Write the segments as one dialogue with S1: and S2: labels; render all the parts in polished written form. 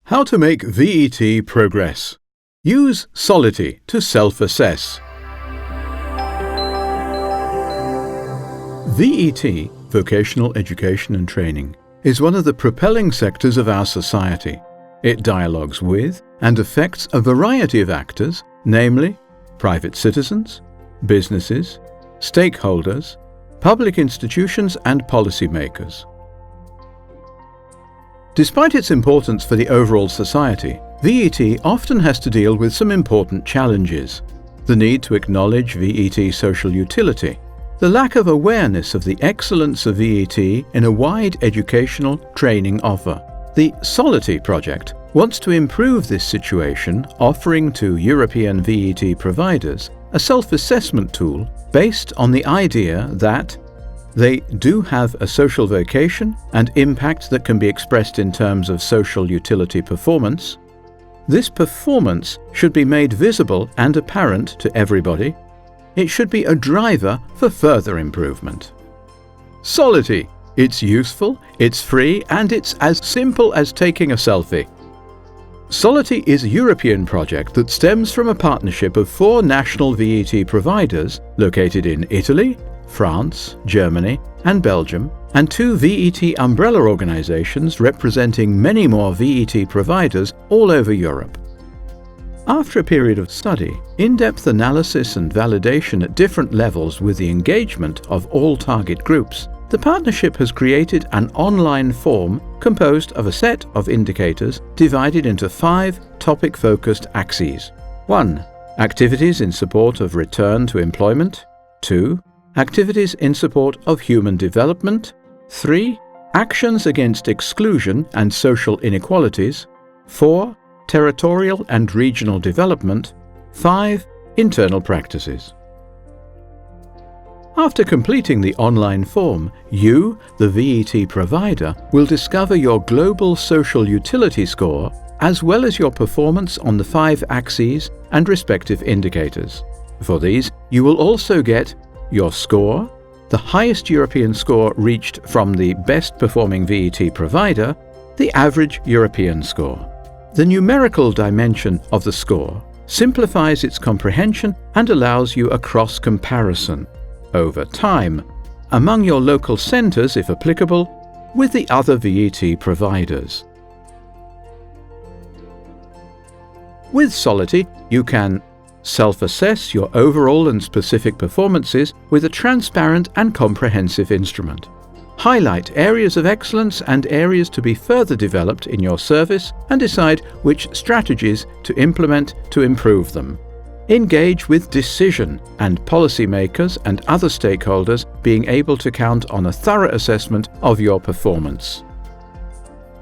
S1: How to make VET progress. Use SOLITY to self-assess. VET, Vocational Education and Training, is one of the propelling sectors of our society. It dialogues with and affects a variety of actors, namely private citizens, businesses, stakeholders, public institutions and policymakers. Despite its importance for the overall society, VET often has to deal with some important challenges. The need to acknowledge VET social utility, the lack of awareness of the excellence of VET in a wide educational training offer. The SOLITY project wants to improve this situation, offering to European VET providers a self-assessment tool based on the idea that they do have a social vocation and impact that can be expressed in terms of social utility performance. This performance should be made visible and apparent to everybody. It should be a driver for further improvement. SOLITY. It's useful, it's free, and it's as simple as taking a selfie. SOLITY is a European project that stems from a partnership of 4 national VET providers located in Italy, France, Germany, and Belgium, and 2 VET umbrella organizations representing many more VET providers all over Europe. After a period of study, in-depth analysis and validation at different levels with the engagement of all target groups, the partnership has created an online form composed of a set of indicators divided into 5 topic-focused axes. 1. Activities in support of return to employment. 2. Activities in support of human development. 3. Actions against exclusion and social inequalities. 4. Territorial and regional development. 5. Internal practices. After completing the online form, you, the VET provider, will discover your global social utility score as well as your performance on the 5 axes and respective indicators. For these, you will also get your score, the highest European score reached from the best performing VET provider, the average European score. The numerical dimension of the score simplifies its comprehension and allows you a cross-comparison over time among your local centres, if applicable, with the other VET providers. With SOLITY, you can self-assess your overall and specific performances with a transparent and comprehensive instrument. Highlight areas of excellence and areas to be further developed in your service and decide which strategies to implement to improve them. Engage with decision and policymakers and other stakeholders, being able to count on a thorough assessment of your performance.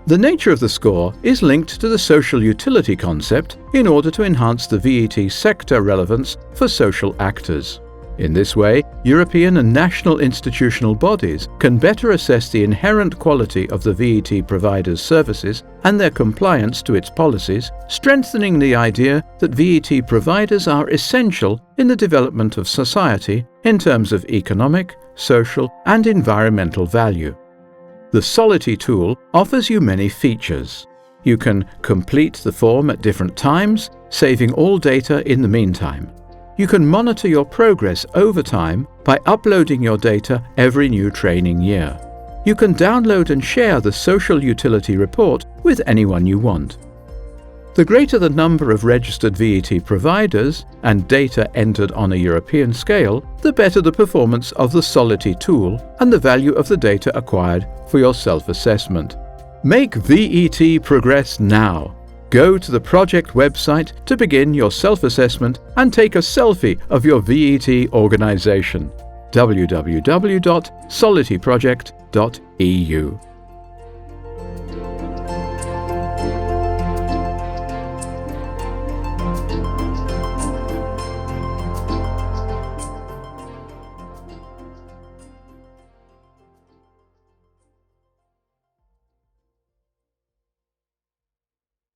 S1: The nature of the score is linked to the social utility concept in order to enhance the VET sector relevance for social actors. In this way, European and national institutional bodies can better assess the inherent quality of the VET provider's services and their compliance to its policies, strengthening the idea that VET providers are essential in the development of society in terms of economic, social, and environmental value. The SOLITY tool offers you many features. You can complete the form at different times, saving all data in the meantime. You can monitor your progress over time by uploading your data every new training year. You can download and share the social utility report with anyone you want. The greater the number of registered VET providers and data entered on a European scale, the better the performance of the SOLITY tool and the value of the data acquired for your self-assessment. Make VET progress now. Go to the project website to begin your self-assessment and take a selfie of your VET organization. www.solityproject.eu